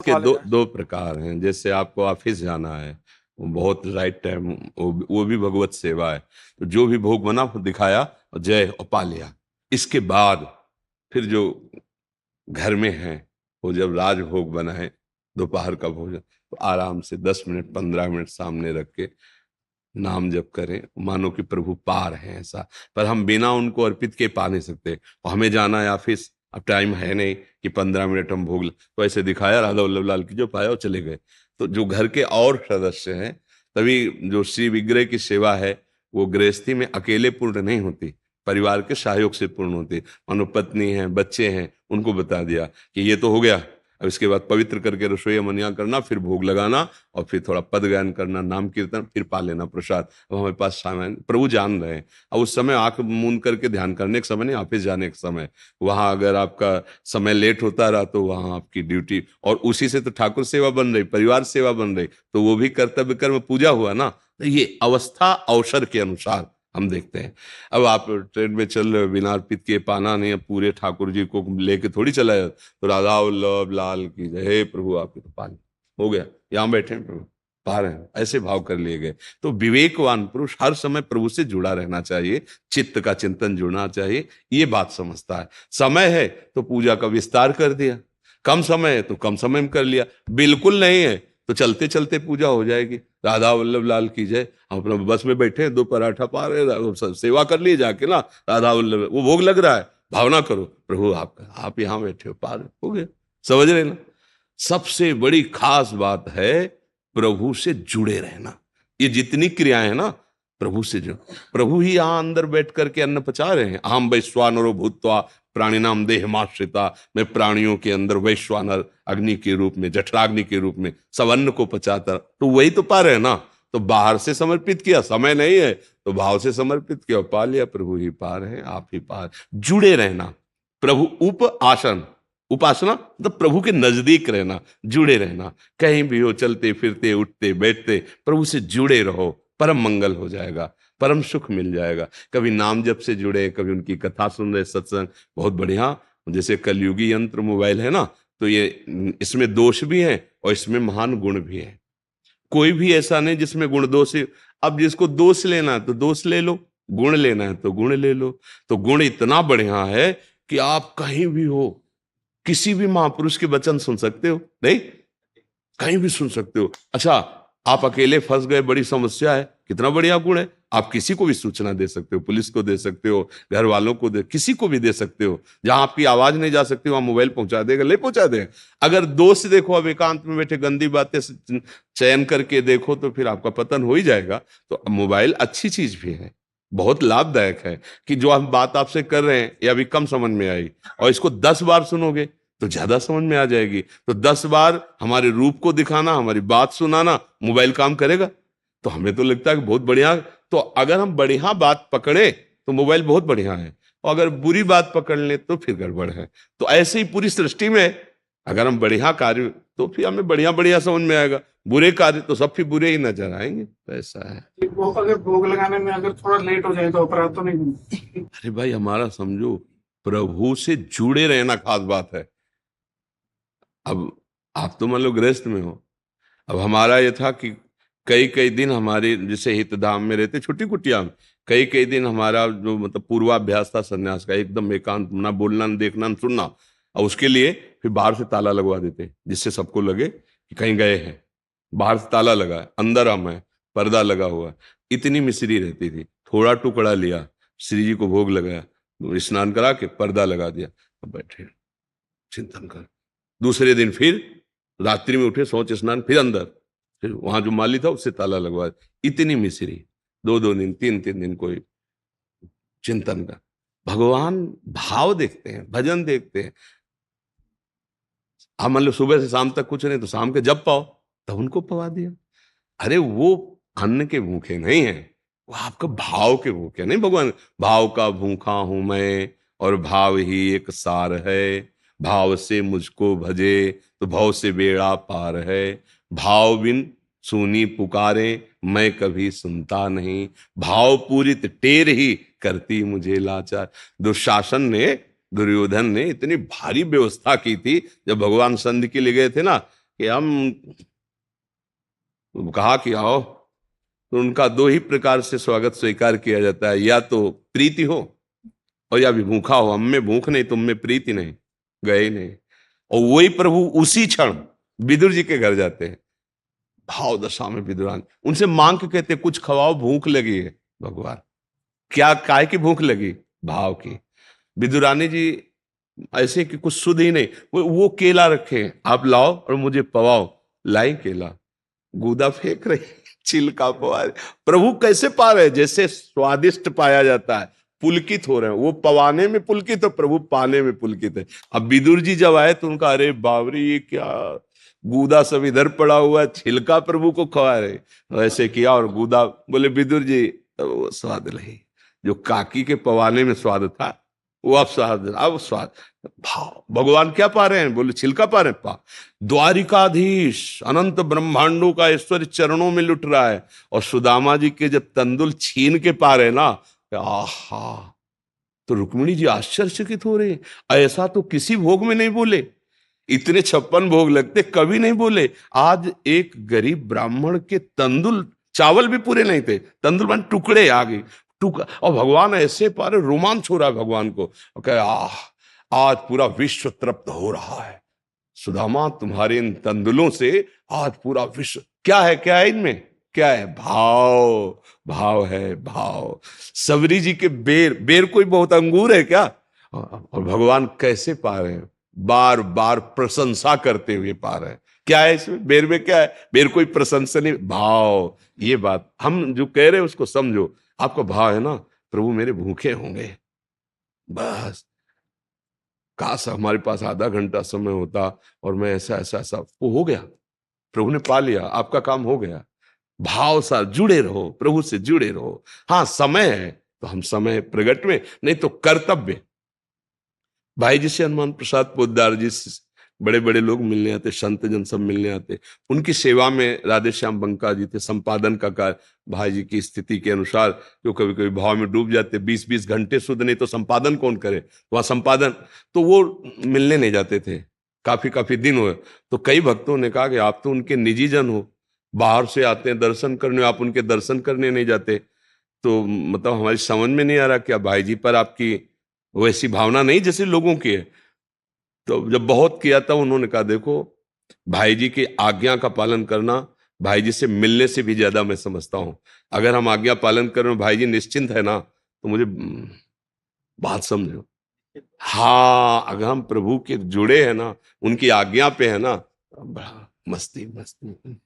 इसके पा दो लेगा। दो प्रकार हैं। जैसे आपको ऑफिस जाना है, वो बहुत राइट टाइम, वो भी भगवत सेवा है। तो जो भी भोग बना वो दिखाया और जय और पा लिया। इसके बाद फिर जो घर में है, वो जब राजभोग बनाए, दोपहर का भोजन, तो आराम से 10 मिनट 15 मिनट सामने रख के नाम जप करें, मानो कि प्रभु पार है ऐसा। पर हम बिना उनको अर्पित के पा नहीं सकते। और हमें जाना है ऑफिस, अब टाइम है नहीं कि 15 मिनट हम तो ऐसे दिखाया राधा वल्लभ लाल की जो पाया और चले गए। तो जो घर के और सदस्य हैं, तभी जो श्री विग्रह की सेवा है वो गृहस्थी में अकेले पूर्ण नहीं होती, परिवार के सहयोग से पूर्ण होती। मानो पत्नी है, बच्चे हैं, उनको बता दिया कि ये तो हो गया, अब इसके बाद पवित्र करके रसोई मनिया करना, फिर भोग लगाना, और फिर थोड़ा पद गायन करना, नाम कीर्तन, फिर पा लेना प्रसाद। अब हमारे पास सामान प्रभु जान रहे हैं। अब उस समय आंख मूंद करके ध्यान करने का समय नहीं, ऑफिस जाने का समय। वहां अगर आपका समय लेट होता रहा तो वहां आपकी ड्यूटी, और उसी से तो ठाकुर सेवा बन रही, परिवार सेवा बन रही, तो वो भी कर्तव्य कर्म पूजा हुआ ना। तो ये अवस्था अवसर के अनुसार हम देखते हैं। अब आप ट्रेन में चल रहे हो, बिना अर्पित किए पाना नहीं है, पूरे ठाकुर जी को लेके थोड़ी चला जाए। तो राधा वल्लभ लाल की जय, हे प्रभु आपके तो पानी हो गया, यहाँ बैठे हैं प्रभु पा रहे हैं, ऐसे भाव कर लिए गए। तो विवेकवान पुरुष हर समय प्रभु से जुड़ा रहना चाहिए, चित्त का चिंतन जुड़ना चाहिए, ये बात समझता है। समय है तो पूजा का विस्तार कर दिया, कम समय है तो कम समय में कर लिया, बिल्कुल नहीं है तो चलते चलते पूजा हो जाएगी। राधा वल्लभ लाल की जय। हम अपना बस में बैठे हैं, 2 पराठा पा रहे हैं, सेवा कर लिए जाके ना, राधा वल्लभ, वो भोग लग रहा है, भावना करो प्रभु आपका, आप यहाँ बैठे हो, पा रहे हो गया। समझ रहे ना? सबसे बड़ी खास बात है प्रभु से जुड़े रहना। ये जितनी क्रियाएं हैं ना, प्रभु से जो, प्रभु ही यहां अंदर बैठ करके अन्न पचा रहे हैं। अहम वैश्वानरो भूत्वा प्राणिनाम देहमाश्रिता, मैं प्राणियों के अंदर वैश्वानर अग्नि के रूप में, जठराग्नि के रूप में सब अन्न को पचाता, तो वही तो पा रहे हैं ना। तो बाहर से समर्पित किया, समय नहीं है तो भाव से समर्पित किया, पा लिया। प्रभु ही पार है, आप ही पार। जुड़े रहना, प्रभु उप आसन, उपासना मतलब प्रभु के नजदीक रहना, जुड़े रहना। कहीं भी हो, चलते फिरते उठते बैठते प्रभु से जुड़े रहो, परम मंगल हो जाएगा, परम सुख मिल जाएगा। कभी नाम जप से जुड़े, कभी उनकी कथा सुन रहे, सत्संग बहुत बढ़िया। जैसे कलयुगी यंत्र मोबाइल है ना, तो ये इसमें दोष भी है और इसमें महान गुण भी है। कोई भी ऐसा नहीं जिसमें गुण दोष। अब जिसको दोष लेना है तो दोष ले लो, गुण लेना है तो गुण ले लो। तो गुण इतना बढ़िया है कि आप कहीं भी हो, किसी भी महापुरुष के वचन सुन सकते हो, नहीं कहीं भी सुन सकते हो। अच्छा, आप अकेले फंस गए, बड़ी समस्या है, कितना बढ़िया गुण है, आप किसी को भी सूचना दे सकते हो, पुलिस को दे सकते हो, घर वालों को दे, किसी को भी दे सकते हो। जहां आपकी आवाज नहीं जा सकती वहां मोबाइल पहुंचा देगा, ले पहुंचा देगा। अगर दोस्त देखो, अब एकांत में बैठे गंदी बातें चयन करके देखो तो फिर आपका पतन हो ही जाएगा। तो मोबाइल अच्छी चीज भी है, बहुत लाभदायक है, कि जो हम बात आपसे कर रहे हैं ये अभी कम समझ में आई, और इसको 10 बार सुनोगे तो ज्यादा समझ में आ जाएगी। तो 10 बार हमारे रूप को दिखाना, हमारी बात सुनाना, मोबाइल काम करेगा। तो हमें तो लगता है कि बहुत बढ़िया। तो अगर हम बढ़िया बात पकड़े तो मोबाइल बहुत बढ़िया है, और अगर बुरी बात पकड़ ले तो फिर गड़बड़ है। तो ऐसे ही पूरी सृष्टि में अगर हम बढ़िया कार्य, तो फिर हमें बढ़िया बढ़िया समझ में आएगा, बुरे कार्य तो सब फिर बुरे ही नजर आएंगे। तो ऐसा है। वो अगर भोग लगाने में अगर थोड़ा लेट हो जाए तो अपराध तो नहीं? अरे भाई, हमारा समझो प्रभु से जुड़े रहना खास बात है। अब आप तो मान लो गृहस्थ में हो, अब हमारा ये था कि कई कई दिन हमारे जैसे हितधाम में रहते, छुट्टी कुटिया में, कई कई दिन हमारा जो मतलब पूर्वाभ्यास था सन्यास का, एकदम एकांत, ना बोलना ना देखना ना सुनना। और उसके लिए फिर बाहर से ताला लगवा देते, जिससे सबको लगे कि कहीं गए हैं। बाहर से ताला लगा है, अंदर हम है, पर्दा लगा हुआ है। इतनी मिश्री रहती थी, थोड़ा टुकड़ा लिया, श्री जी को भोग लगाया, स्नान करा के पर्दा लगा दिया, अब बैठे चिंतन कर। दूसरे दिन फिर रात्रि में उठे, शौच स्नान, फिर अंदर, फिर वहां जो माली था उससे ताला लगवा। इतनी मिश्री, 2 2 दिन 3 3 दिन कोई चिंतन का। भगवान भाव देखते हैं, भजन देखते हैं। आप मान लो सुबह से शाम तक कुछ नहीं, तो शाम के जब पाओ तब उनको पवा दिया। अरे वो अन्न के भूखे नहीं है, वो आपका भाव के भूखे नहीं। भगवान भाव का भूखा हूं मैं, और भाव ही एक सार है। भाव से मुझको भजे तो भव से बेड़ा पार है। भाव बिन सुनी पुकारे मैं कभी सुनता नहीं। भाव पूरित टेर ही करती मुझे लाचार। दुशासन ने, दुर्योधन ने इतनी भारी व्यवस्था की थी, जब भगवान संधि के लिए गए थे ना, कि हम कहा कि आओ, तो उनका दो ही प्रकार से स्वागत स्वीकार किया जाता है, या तो प्रीति हो और या भी भूखा हो। हम में भूख नहीं, तुम में प्रीति नहीं, गए ही नहीं। और वही प्रभु उसी क्षण विदुर जी के घर जाते हैं, भाव दशा में विदुरानी उनसे मांग के कहते, कुछ खवाओ, भूख लगी है। भगवान क्या, काय की भूख लगी? भाव की। विदुरानी जी ऐसे कि कुछ सुध ही नहीं, वो केला रखे, आप लाओ और मुझे पवाओ। लाई केला, गूदा फेंक रही, छिलका पवा रही। प्रभु कैसे पा रहे? जैसे स्वादिष्ट पाया जाता है, पुलकित हो रहे हैं। वो पवाने में पुलकित है, प्रभु पाने में पुलकित है। अब विदुर जी जब आए तो उनका, अरे बाबरी, ये क्या गूदा सब इधर पड़ा हुआ है, छिलका प्रभु को खवा रहे। ऐसे किया और गूदा, बोले विदुर जी वो स्वाद नहीं, जो काकी के पवाने में स्वाद था वो अब स्वाद, अब स्वाद। भाव भगवान क्या पा रहे हैं? बोले छिलका पा रहे हैं। पा द्वारिकाधीश अनंत ब्रह्मांडों का ऐश्वर्य चरणों में लुट रहा है, और सुदामा जी के जब तंदुल छीन के पा रहे ना, आहा, तो रुक्मिणी जी आश्चर्यचकित हो रहे हैं। ऐसा तो किसी भोग में नहीं बोले, इतने 56 भोग लगते, कभी नहीं बोले। आज एक गरीब ब्राह्मण के तंदुल, चावल भी पूरे नहीं थे, तंदुल बन टुकड़े आ गए, और भगवान ऐसे पारे, रोमांच हो रहा है भगवान को। कहे, आह, आज पूरा विश्व तृप्त हो रहा है सुदामा, तुम्हारे इन तंदुलों से आज पूरा विश्व। क्या है, क्या है इनमें? क्या है? भाव। भाव है, भाव। सबरी जी के बेर, बेर कोई बहुत अंगूर है क्या? और भगवान कैसे पा रहे हैं? बार बार प्रशंसा करते हुए पा रहे हैं। क्या है इसमें? बेर में क्या है? बेर कोई प्रशंसनीय भाव। ये बात हम जो कह रहे हैं उसको समझो। आपका भाव है ना, प्रभु मेरे भूखे होंगे, बस काश हमारे पास आधा घंटा समय होता और मैं ऐसा ऐसा ऐसा, वो हो गया, प्रभु ने पा लिया, आपका काम हो गया। भाव सा जुड़े रहो, प्रभु से जुड़े रहो। हाँ, समय है तो हम समय प्रगट में, नहीं तो कर्तव्य। भाई जी से हनुमान प्रसाद पोद्दार जी से बड़े बड़े लोग मिलने आते, संत जन सब मिलने आते। उनकी सेवा में राधे श्याम बंका जी थे, संपादन का कार्य भाई जी की स्थिति के अनुसार, जो कभी कभी भाव में डूब जाते, 20-20 घंटे शुद्ध नहीं तो संपादन कौन करे, वहां संपादन, तो वो मिलने नहीं जाते थे। काफी काफी दिन हुए, तो कई भक्तों ने कहा कि आप तो उनके निजी जन हो, बाहर से आते हैं दर्शन करने, आप उनके दर्शन करने नहीं जाते। तो मतलब हमारी समझ में नहीं आ रहा, क्या भाई जी पर आपकी वैसी भावना नहीं जैसे लोगों की है? तो जब बहुत किया था, उन्होंने कहा, देखो भाई जी की आज्ञा का पालन करना भाई जी से मिलने से भी ज्यादा मैं समझता हूं। अगर हम आज्ञा पालन कर रहे हो, भाई जी निश्चिंत है ना, तो मुझे बात समझो। हाँ, अगर हम प्रभु के जुड़े हैं ना, उनकी आज्ञा पे है ना, बड़ा मस्ती मस्ती।